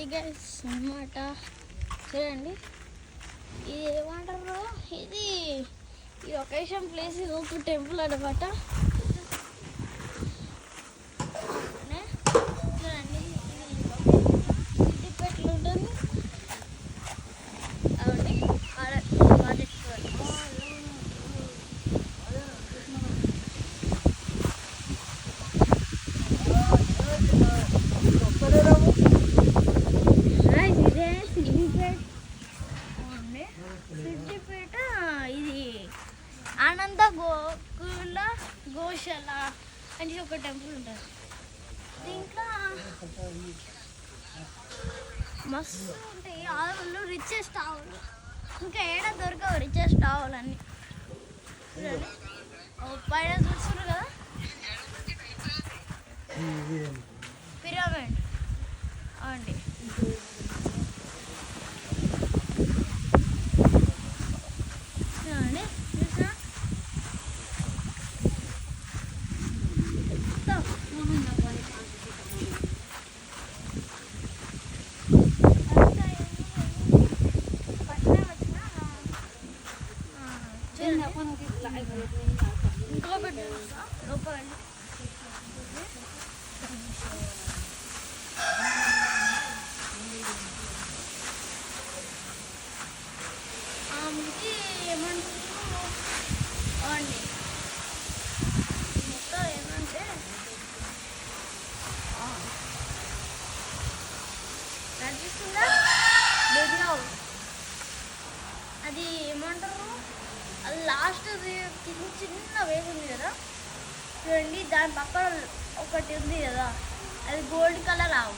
ఇది గైస్ అన్నమాట. చూడండి ఇది ఏమంటారు, ఇది ఈ ఒకేషన్ ప్లేస్ ఒక టెంపుల్ అనమాట. చూడండి ఇది సిద్దిపేటలో ఉంటుంది. అవునండి సిద్దిపేట. ఇది ఆనంద గోకుల గోశాల అని ఒక టెంపుల్ ఉంటుంది. దీంట్లో మస్తు ఉంటాయి ఆవులు, రిచెస్ట్ ఆవులు. ఇంకా ఏడా దొరకవు రిచెస్ట్ ఆవులన్నీ. పైన చూస్తున్నారు కదా పిరమిడ్ అండి. చూడండి చూసా ఇంట్లో పెట్టి లోపల ఏమంటారు అండి. మొత్తం ఏమంటే కనిపిస్తుందా బెదిరావు, అది ఏమంటారు, అది లాస్ట్ చిన్న వేవ్ ఉంది కదా చూడండి, దాని పక్కన ఒకటి ఉంది కదా, అది గోల్డ్ కలర్ ఆవు.